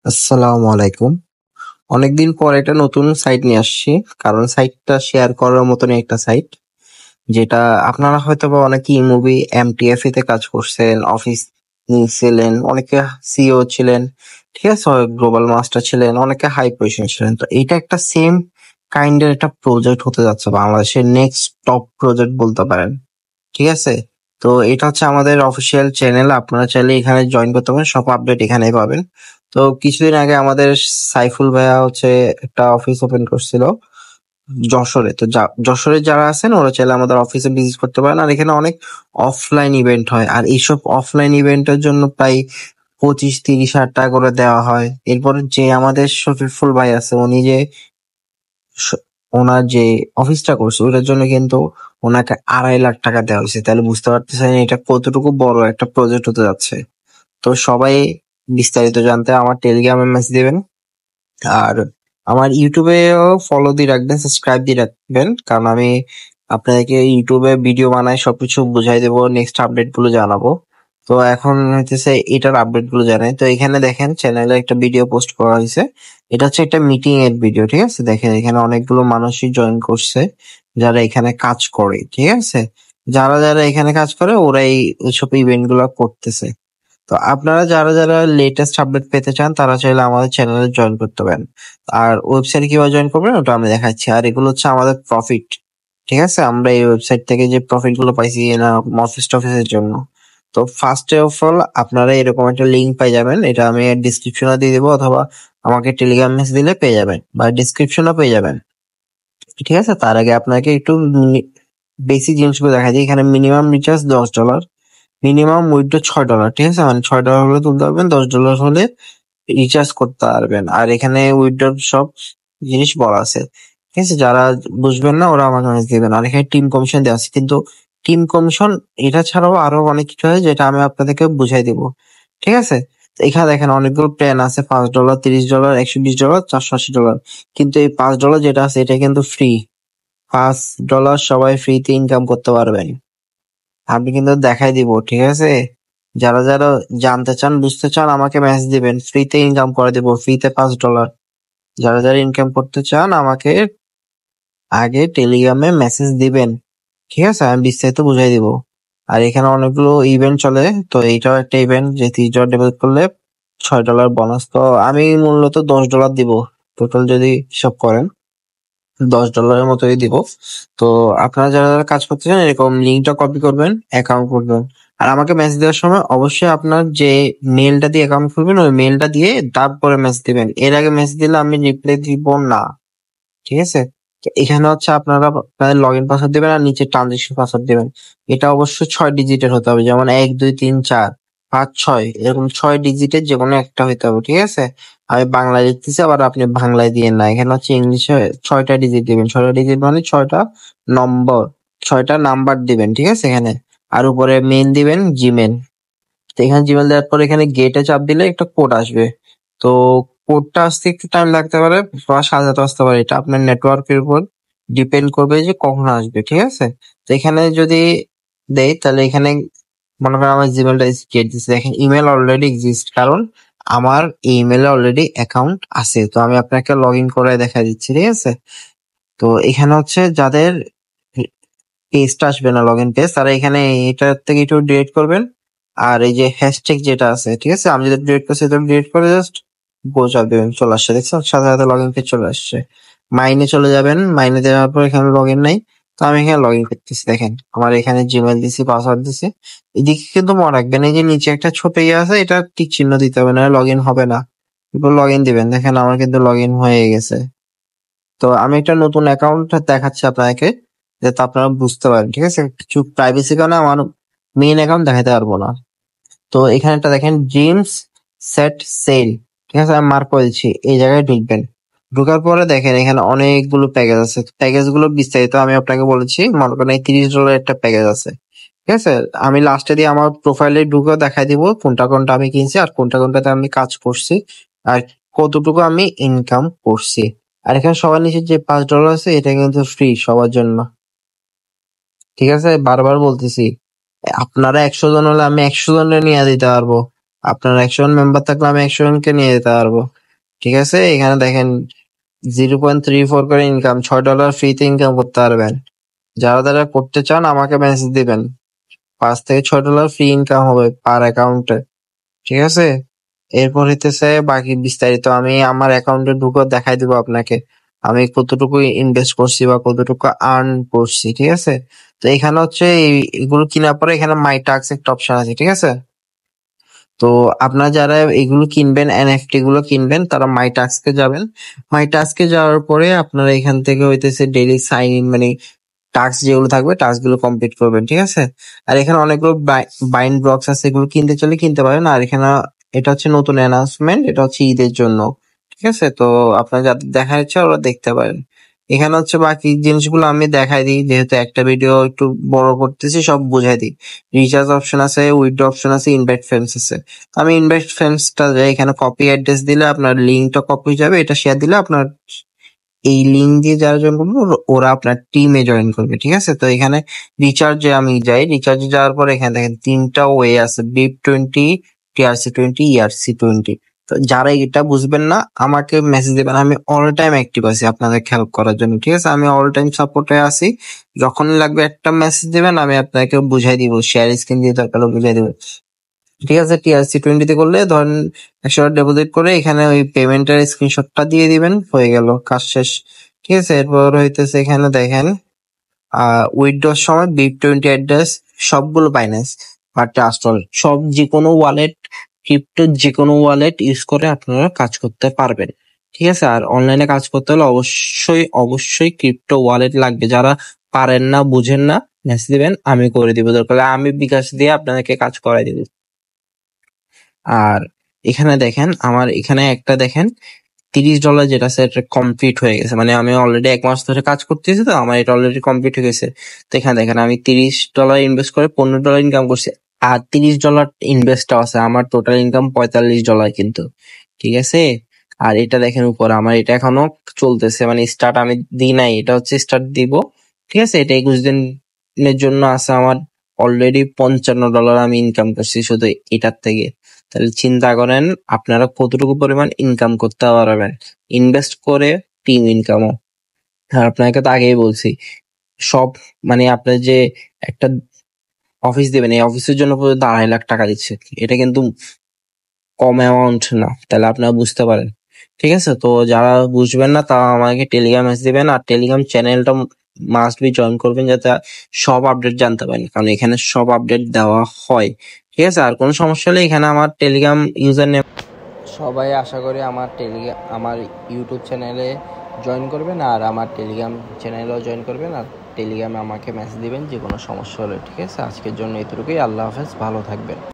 আসসালামু আলাইকুম। অনেকদিন পর একটা নতুন সাইট নিয়ে আসছি। কারণ সাইটটা শেয়ার করার মতনই একটা সাইট। যেটা আপনারা হয়তোবা অনেকেই মুভি এমটিএফ তে কাজ করছেন, অফিস ছিলেন, অনেকে সিইও ছিলেন, ঠিক আছে? গ্লোবাল মাস্টার ছিলেন, অনেকে হাই পজিশন ছিলেন। তো এটা একটা সেম কাইন্ডের একটা প্রজেক্ট হতে যাচ্ছে, বাংলাদেশের নেক্সট টপ প্রজেক্ট বলতে পারেন। ঠিক আছে? তো এটা হচ্ছে আমাদের অফিসিয়াল চ্যানেল। আপনারা চাইলে এখানে জয়েন করতে পারেন। সব আপডেট এখানেই পাবেন। তো কিছুদিন আগে আমাদের সাইফুল ভাইয়া হচ্ছে একটা অফিস ওপেন করছিল যশোরে। তো যশোরে যারা আছেন ওরা চাইলে আমাদের অফিসে ভিজিট করতে পারেন। আর এখানে অনেক অফলাইন ইভেন্ট হয়। আর এইসব অফলাইন ইভেন্টের জন্য প্রায় 25-30 হাজার টাকা করে দেওয়া হয়। এরপরে যে আমাদের শফিকুল ভাই আছে, উনি যে স- ওনার যে অফিসটা করছে ওটার জন্য কিন্তু ওনাকে 2.5 লাখ টাকা দেওয়া হয়েছে। তাহলে বুঝতে পারতেছেন এটা কতটুকু বড় একটা প্রজেক্ট হতে যাচ্ছে। তো সবাই বিস্তারিত জানতে আমার টেলিগ্রামে মেসেজ দিবেন। আর আমার ইউটিউবেও ফলো দিয়ে রাখবেন, সাবস্ক্রাইব দিয়ে রাখবেন, কারণ আমি আপনাদেরকে ইউটিউবে ভিডিও বানাই, সবকিছু বুঝাই দেবো, নেক্সট আপডেট গুলো জানাবো। তো এখন হইতেছে এটার আপডেট গুলো জানাই। তো এখানে দেখেন চ্যানেলে একটা ভিডিও পোস্ট করা হয়েছে। এটা হচ্ছে একটা মিটিং এর ভিডিও, ঠিক আছে? দেখেন এখানে অনেকগুলো মানুষই জয়েন করছে যারা এখানে কাজ করে, ঠিক আছে? যারা যারা এখানে কাজ করে ওরাই ওইসব ইভেন্ট গুলা করতেছে। তো আপনারা যারা যারা লেটেস্ট আপডেট পেতে চান তারা চাইলে আমাদের চ্যানেলে জয়েন করতে পারেন। আর ওয়েবসাইটে কিভাবে জয়েন করবেন ওটা আমি দেখাচ্ছি। আর এগুলো হচ্ছে আমাদের প্রফিট, ঠিক আছে? আমরা এই ওয়েবসাইট থেকে যে প্রফিট গুলো পাইছি না অফিস টফিসের জন্য। তো ফার্স্ট অফ অল আপনারা এরকম একটা লিঙ্ক পেয়ে যাবেন। এটা আমি ডিসক্রিপশনে দিয়ে দিবো, অথবা আমাকে টেলিগ্রাম মেসেজ দিলে পেয়ে যাবেন, বা ডিসক্রিপশনও পেয়ে যাবেন। ঠিক আছে? তার আগে আপনাকে একটু বেসিক জিনিসগুলো দেখা যায়। এখানে মিনিমাম রিচার্জ $10, মিনিমাম উইথড্র $6, ঠিক আছে? মানে $6 হলে তুলতে পারবেন, $10 হলে রিচার্জ করতে পারবেন। আর এখানে উইথড্র সব জিনিস বলা আছে, ঠিক আছে? যারা বুঝবেন না ওরা আমাকে মেসেজ দিবেন। আর এখানে টিম কমিশন দেওয়া আছে, কিন্তু টিম কমিশন এটা ছাড়াও আরো অনেক কিছু হয় যেটা আমি আপনাদেরকে বুঝাই দিব, ঠিক আছে? তো এখানে দেখেন অনেকগুলো প্ল্যান আছে, $5, $30, $120, $480। কিন্তু এই $5 যেটা আছে এটা কিন্তু ফ্রি। $5 সবাই ফ্রিতে ইনকাম করতে পারবেন। আমি কিন্তু দেখাই দিব, ঠিক আছে? যারা যারা জানতে চান, বুঝতে চান, আমাকে মেসেজ দিবেন, ফ্রিতে ইনকাম করে দিব, ফ্রিতে $5। যারা যারা ইনকাম করতে চান আমাকে আগে টেলিগ্রামে মেসেজ দিবেন, ঠিক আছে? আমি বিস্তারিত বুঝাই দিব। আর এখানে অনেকগুলো ইভেন্ট চলে। তো এইটাও একটা ইভেন্ট যে $30 ডেবিট করলে $6 বোনাস। তো আমি মূলত $10 দিব টোটাল, যদি হিসাব করেন $10 মতোই দিব। তো আপনারা যারা যারা কাজ করতে চান এরকম লিঙ্কটা কপি করবেন, অ্যাকাউন্ট করবেন। আর আমাকে মেসেজ দেওয়ার সময় অবশ্যই আপনার যে মেলটা দিয়ে অ্যাকাউন্ট খুলবেন ওই মেলটা দিয়ে তারপরে মেসেজ দিবেন। এর আগে মেসেজ দিলে আমি রিপ্লাই দিব না, ঠিক আছে? তো এখানে হচ্ছে আপনারা আপনাদের লগ ইন পাসওয়ার্ড দিবেন আর নিচে ট্রানজেকশন পাসওয়ার্ড দিবেন। এটা অবশ্যই 6 ডিজিটের হতে হবে, যেমন 1 2 3 4 5 6, এরকম 6 ডিজিটের যে কোনো একটা হইতে হবে, ঠিক আছে? আমি বাংলায় লিখতেছি, আবার আপনি বাংলায় দিয়ে না, এখানে হচ্ছে ইংলিশে 6টা ডিজিট দিবেন। 6টা ডিজিট মানে 6টা নম্বর, 6টা নাম্বার দিবেন, ঠিক আছে? এখানে আর উপরে মেইন দিবেন জিমেল। তো এখানে জিমেল দেওয়ার পর এখানে গেটে চাপ দিলে একটা কোড আসবে। তো কোডটা আসতে একটু টাইম লাগতে পারে বা সাজাতে আসতে পারে, এটা আপনার নেটওয়ার্কের উপর ডিপেন্ড করবে যে কখন আসবে, ঠিক আছে? তো এখানে যদি দেই তাহলে এখানে মনে করেন আমার জিমেলটা গেট দিচ্ছে, দেখেন ইমেল অলরেডি এক্সিস্ট, কারণ আমার এই ইমেলে অলরেডি অ্যাকাউন্ট আছে। তো আমি আপনাকে লগ ইন করে দেখা দিচ্ছি, ঠিক আছে? তো এখানে হচ্ছে যাদের পেজটা আসবে না, লগ ইন পেজ, তারা এখানে এটার থেকে একটু ডিলিট করবেন। আর এই যে হ্যাশট্যাগ যেটা আছে, ঠিক আছে, আমি যেটা ডিলিট করছি এটা ডিলিট করে জাস্ট গো চাপ দেবেন, চলে আসছে, দেখছেন? সাথে সাথে লগ ইন পেজ চলে আসছে। মাইনে চলে যাবেন, মাইনে দেওয়ার পর এখানে লগ ইন নাই। তো আমি এখানে লগ ইন করতেছি, দেখেন আমার এখানে জিমেল দিছি, পাসওয়ার্ড দিছি। এদিকে কিন্তু মনে রাখবেন এই যে নিচে একটা ছোট ইয়ে আছে, এটা টিক চিহ্ন দিতে হবে, না লগ ইন হবে না। এরপর লগ ইন দিবেন, দেখেন আমার কিন্তু লগ ইন হয়ে গেছে। তো আমি একটা নতুন অ্যাকাউন্ট দেখাচ্ছি আপনাকে, যাতে আপনারা বুঝতে পারেন, ঠিক আছে? কিছু প্রাইভেসি কারণে আমার মেইন অ্যাকাউন্ট দেখাতে পারবো না। তো এখানে একটা দেখেন ড্রিমস সেট সেল, ঠিক আছে? আমি মার্ক করে দিচ্ছি, এই জায়গায় ঢুকবেন। ঢোকার পরে দেখেন এখানে অনেকগুলো প্যাকেজ আছে। প্যাকেজ গুলো বিস্তারিত আমি আপনাকে বলেছি। মনে করেন এই $30 একটা প্যাকেজ আছে, ঠিক আছে? আমি লাস্টে দিয়ে আমার প্রোফাইলে ঢুকে দেখাই দিব কোনটা কোনটা আমি কিনছি আর কোনটা কোনটাতে আমি কাজ করছি আর কতটুকু আমি ইনকাম করছি। আর এখানে সবার নিচে যে $5 আছে এটা কিন্তু ফ্রি সবার জন্য, ঠিক আছে? বারবার বলতেছি, আপনারা 100 জন হলে আমি 100 জনের নিয়ে দিতে পারবো। আপনার 100 জন মেম্বার থাকলে আমি 100 জনকে নিয়ে যেতে পারবো। ঠিক আছে, এখানে দেখেন 0.34 করে ইনকাম, $6 ফ্রিতে ইনকাম করতে পারবেন। যারা যারা করতে চান আমাকে মেসেজ দিবেন, $5 থেকে $6 ফ্রি ইনকাম হবে পার অ্যাকাউন্টে। ঠিক আছে, এরপর হইতেছে বাকি বিস্তারিত আমি আমার অ্যাকাউন্টে ঢুকে দেখাই দিব আপনাকে আমি কতটুকু ইনভেস্ট করছি বা কতটুকু আর্ন করছি। ঠিক আছে, তো এখানে হচ্ছে এগুলো কেনার পরে এখানে মাই টাস্ক একটা অপশন আছে। ঠিক আছে, তো আপনারা যারা এগুলো কিনবেন, এনএফটি গুলো কিনবেন, তারা মাই টাস্কে যাবেন। মাই টাস্কে যাওয়ার পরে আপনারা এখান থেকে হইতেছে ডেইলি সাইন ইন, মানে টাস্ক যেগুলো থাকবে টাস্ক গুলো কমপ্লিট করবেন। ঠিক আছে, আর এখানে অনেকগুলো বাইন্ড ব্লকস আছে, এগুলো কিনতে চলে কিনতে পারেন। আর এখানে এটা হচ্ছে নতুন অ্যানাউন্সমেন্ট, এটা হচ্ছে ঈদের জন্য। ঠিক আছে, তো আপনার যাদের দেখা যাচ্ছে ওরা দেখতে পারেন। এখানে হচ্ছে বাকি জিনিসগুলো আমি দেখাই দিই, যেহেতু একটা ভিডিও একটু বড় করতেছি, সব বুঝাই দিই। রিচার্জ অপশন আছে, উইথড্র অপশন আছে, ইনভাইট ফ্রেন্ডস আছে। আমি ইনভাইট ফ্রেন্ডসটা যাই, এখানে কপি অ্যাড্রেস দিলে আপনার লিঙ্কটা কপি যাবে, এটা শেয়ার দিলে আপনার এই লিঙ্ক দিয়ে যারা জয়েন করবে ওরা আপনার টিমে জয়েন করবে। ঠিক আছে, তো এখানে রিচার্জে আমি যাই, রিচার্জে যাওয়ার পর এখানে দেখেন 3টা ওয়ে আছে, BIP20, TRC20, ERC20। তো যারা এটা বুঝবেন না আমাকে মেসেজ দেবেন, আমি অল টাইম অ্যাক্টিভ আছি আপনাদের হেল্প করার জন্য। ঠিক আছে, আমি অল টাইম সাপোর্টে আছি, যখনই লাগবে একটা মেসেজ দিবেন, আমি আপনাকে বুঝাই দিব, শেয়ার স্ক্রিন দিয়ে দরকার বুঝাই দিব। ঠিক আছে, TRC20 তে করলে ধরেন $100 ডিপোজিট করে এখানে ওই পেমেন্টের স্ক্রিনশটটা দিয়ে দিবেন, হয়ে গেল, কাজ শেষ। ঠিক আছে, এরপর হইতেছে এখানে দেখেন উইথড্রর সময় BIP20 অ্যাড্রেস, সবগুলো বাইন্যান্স বা ট্রাস্ট ওয়ালেট, সব যে কোনো ওয়ালেট, ক্রিপ্টো যে কোনো ওয়ালেট ইউজ করে আপনারা কাজ করতে পারবেন। ঠিক আছে, আর অনলাইনে কাজ করতে হলে অবশ্যই অবশ্যই ক্রিপ্টো ওয়ালেট লাগবে। যারা পারেন না, বুঝেন না, মেসেজ দিবেন, আমি করে দিব, দরকার হলে আমি বিকাশ দিয়ে আপনাদেরকে কাজ করাই দিব। আর এখানে দেখেন আমার এখানে একটা দেখেন $30 যেটা আছে এটা কমপ্লিট হয়ে গেছে, মানে আমি অলরেডি 1 মাস ধরে কাজ করতেছি, তো আমার এটা অলরেডি কমপ্লিট হয়ে গেছে। তো এখানে দেখেন আমি $30 ইনভেস্ট করে $15 ইনকাম করছি, আর $30 ইনভেস্ট আছে, আমার টোটাল ইনকাম $45 কিন্তু। ঠিক আছে, আর এটা দেখেন উপরে আমার এটা এখনো চলতেছে, মানে স্টার্ট আমি দিই নাই, এটা হচ্ছে স্টার্ট দিব। ঠিক আছে, এটা 21 দিনের জন্য আছে, আমার অলরেডি $55 আমি ইনকাম করছি শুধু এটার থেকে। তাহলে চিন্তা করেন আপনারা কতটুকু পরিমাণ ইনকাম করতে পারবেন ইনভেস্ট করে, টিম ইনকামও। আর আপনাকে তো আগেই বলছি, সব মানে আপনার যে একটা অফিস দিবেন, এই অফিসের জন্য পর্যন্ত $2.5 লাখ দিচ্ছে, এটা কিন্তু কম অ্যামাউন্ট না, তাহলে আপনারা বুঝতে পারেন। ঠিক আছে, তো যারা বুঝবেন না তারা আমাকে টেলিগ্রাম মেসেজ দিবেন, আর টেলিগ্রাম চ্যানেলটা মাস্ট বি জয়েন করবেন, যাতে সব আপডেট জানতে পারেন, কারণ এখানে সব আপডেট দেওয়া হয়। ঠিক আছে, আর কোনো সমস্যা হলে এখানে আমার টেলিগ্রাম ইউজার নেম, সবাই আশা করি আমার ইউটিউব চ্যানেলে জয়েন করবেন, আর আমার টেলিগ্রাম চ্যানেলেও জয়েন করবেন, আর টেলিগ্রামে আমাকে মেসেজ দিবেন যে কোনো সমস্যা হলে। ঠিক আছে, আজকের জন্য এতটুকুই, আল্লাহ হাফেজ, ভালো থাকবেন।